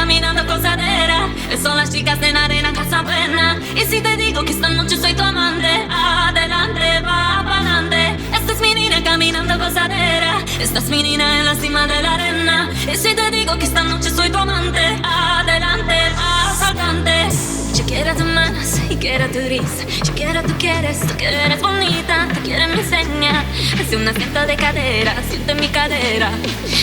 caminando cosadera. Son las chicas de la arena, casa buena. Y si te digo que esta noche soy tu amante, adelante, va pa'lante. Esta es mi niña caminando cosadera. Esta es mi niña en la cima de la arena. Y si te digo que esta noche soy tu amante, adelante, va saltante. Yo quiero tus manos y quiero tu risa. Yo quiero, tú que eres bonita. Te quiero mi seña. Hace un asiento de cadera, siente mi cadera.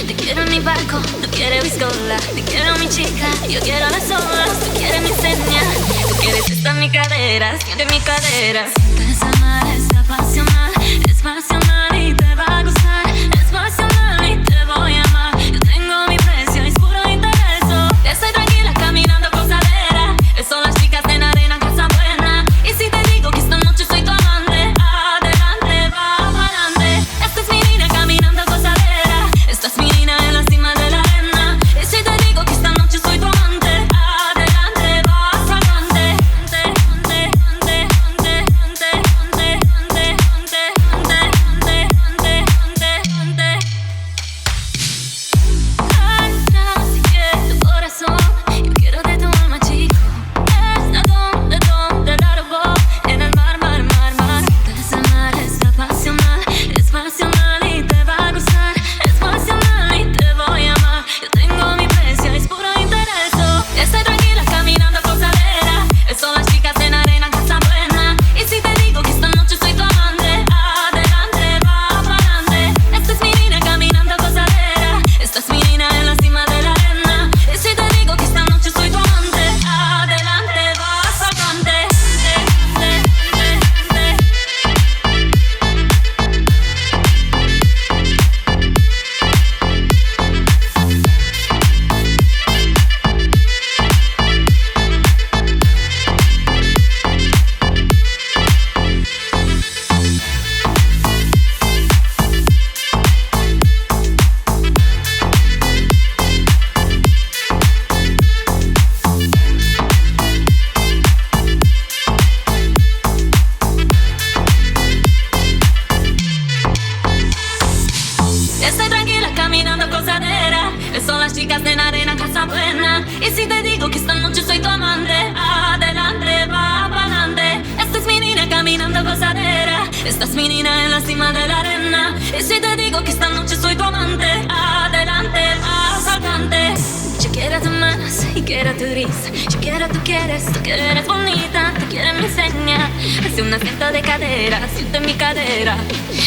Te quiero en mi barco, tú quieres biscola. Te quiero mi chica, yo quiero las olas. Tú quieres mi seña, tú quieres estar en mi cadera, siente mi cadera. Sientes amar, es pasional y te va a gustar. Es pasional y te voy a amar. Yo tengo mi precio, es puro interés. Estoy tranquila caminando cosadera. Son las chicas de la arena, cosa buena. Y si te digo que esta noche soy tu amante, adelante, va pa'lante. Esta es mi niña caminando cosadera. Esta es mi niña en la cima de la arena. Y si te digo que esta noche soy tu amante, adelante, va saltante. Así que tu corazón, yo quiero de tu alma, chico. ¿De la robó? En el mar. Sientes amar, es pasional y te va a gustar. Es pasional y te voy a amar. Yo tengo mi precio, es puro interés. Estoy tranquila caminando cosadera. Son las chicas en arena, casa buena. Y si te digo que esta noche soy tu amante, adelante, va pa'lante. Esta es mi niña caminando cosadera. Esta es mi niña en la cima de la arena. Y si te digo que esta noche soy tu amante, adelante, va saltante. Estoy tranquila caminando cosadera. Son las chicas de la arena, casa buena. Y si te digo que esta noche soy tu amante, adelante, va pa'lante. Esta es mi niña caminando cosadera. Esta es mi niña en la cima de la arena. Y si te digo que esta noche soy tu amante, adelante, va saltante. Yo quiero tus manos y quiero tu risa. Yo quiero, tú que eres bonita. Te quiero mi seña. Hace un asiento de cadera, siente mi cadera.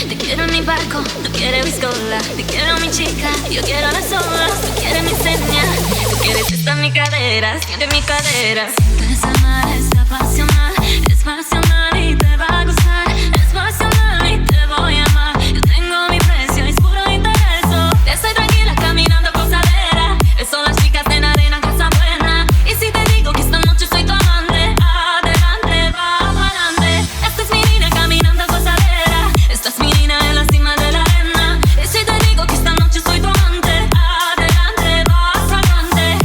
Te quiero en mi barco, tú quieres biscola. Te quiero mi chica, yo quiero las olas. Tú quieres mi seña, tú quieres estar en mi cadera, siente mi cadera. Sientes amar, es pasional y te va a gustar. Es pasional y te voy a amar. Yo tengo mi precio, es puro interés. Estoy tranquila caminando cosadera. Son las chicas de la arena, cosa buena. Y si te digo que esta noche soy tu amante, adelante, va pa'lante. Esta es mi niña caminando cosadera. Esta es mi niña en la cima de la arena. Y si te digo que esta noche soy tu amante, adelante, va saltante.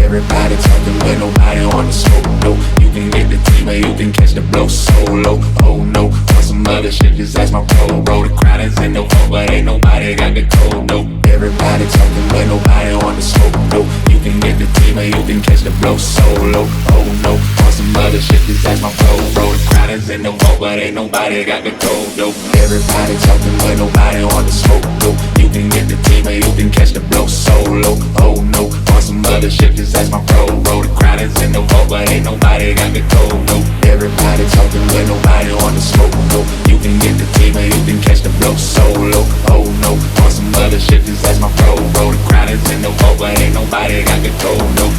Everybody talking, but nobody on the scope. No, you can get the team, or you can catch the blow solo. Oh no, on some other shit, just ask my pro. The crowd is in the phone, but ain't nobody got the code. No, everybody talking, but nobody on the scope. No, you can get the team, or you can catch the blow solo. Oh no, on some other shit, just ask my pro. The crowd is in the phone, but ain't nobody got the code. No, everybody talking, but nobody on the scope. No, you can get the team, or you can catch the blow solo. Oh no, on some other shit, just ask my pro. The crowd is in the vault, but ain't nobody got the code. No, everybody talking, but nobody on the smoke. No, you can get the team, or you can catch the blow solo. Oh no, on some other shit, just ask my pro. The crowd is in the vault, but ain't nobody got the code. No.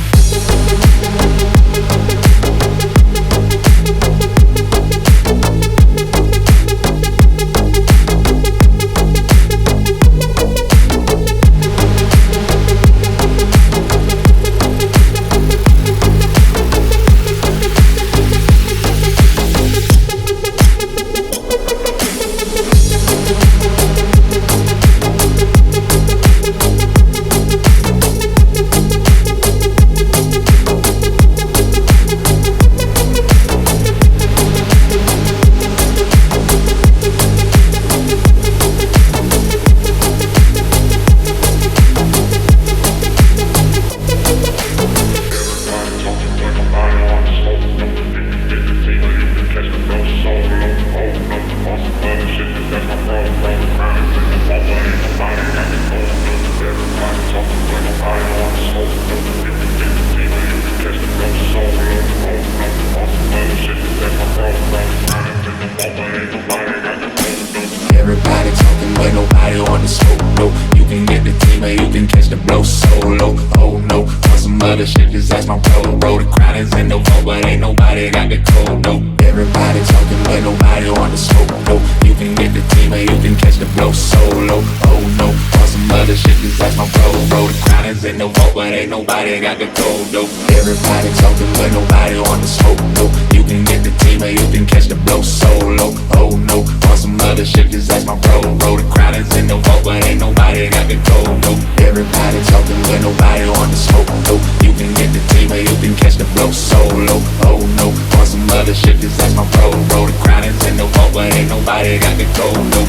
Everybody talking, but nobody on the scope. No, you can get the team, or you can catch the blow solo. Oh no, on some other shit, just ask my bro. The crowd is in the vault, but ain't nobody got the code. No, everybody talking, but nobody on the scope. No, you can get the team, or you can catch the blow solo. Oh no, on some other shit, just ask my bro. The crowd is in the vault, but ain't nobody got the code. No, everybody talking, but nobody on the scope. No, you can get the team, or you can catch the blow solo. Oh no, on some other shit, just ask my bro. The crowd is in the vault, but ain't nobody got the code. No, everybody talking, but nobody on the scope. No, you can get the team, or you can catch the blow solo. Oh no, on some other shit, just ask my bro. The crowd is in the vault, but ain't nobody got the code. No.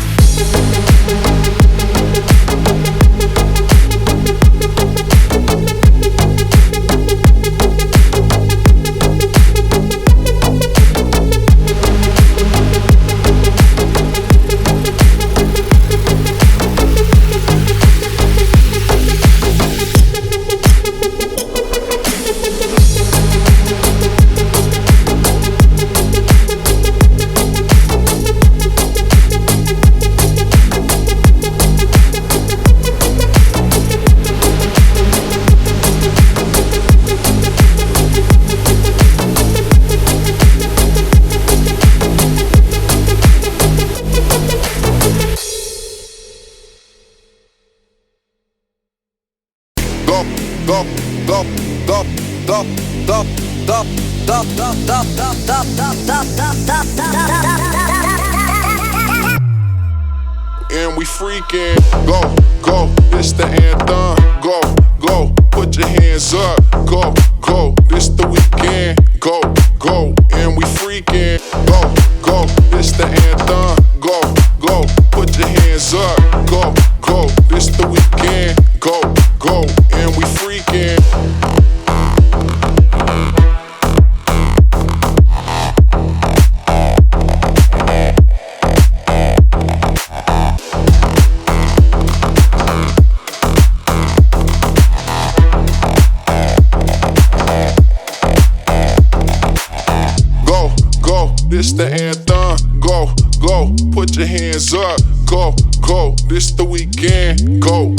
And we freaking go, this the anthem. Go, put your hands up. Go, this the weekend. Go, and we freaking go, this the anthem. Go, put your hands up. Go, this the weekend. Go, and we freaking. This the anthem. Go, put your hands up. Go, this the weekend. Go,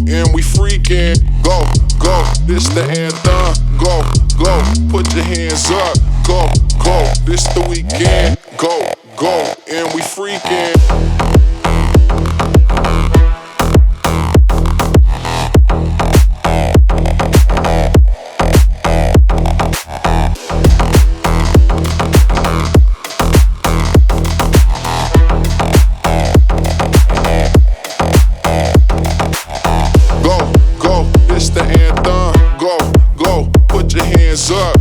and we freaking. Go, this the anthem. Go, put your hands up. Go, this the weekend. Go, and we freaking. Up,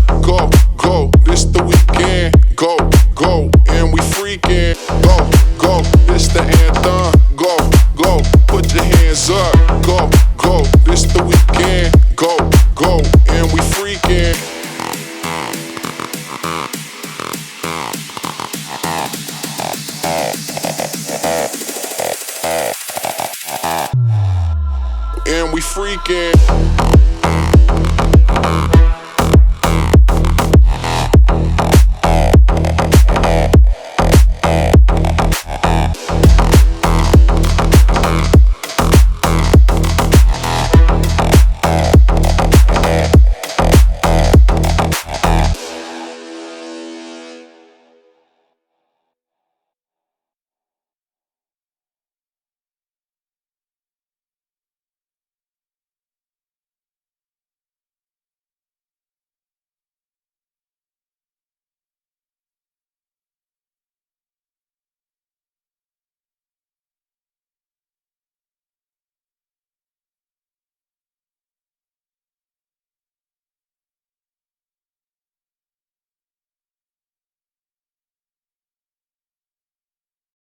go, this the weekend. Go, and we freaking. Go, this the anthem. Go, put your hands up. Go, this the weekend. Go, and we freaking. And we freaking.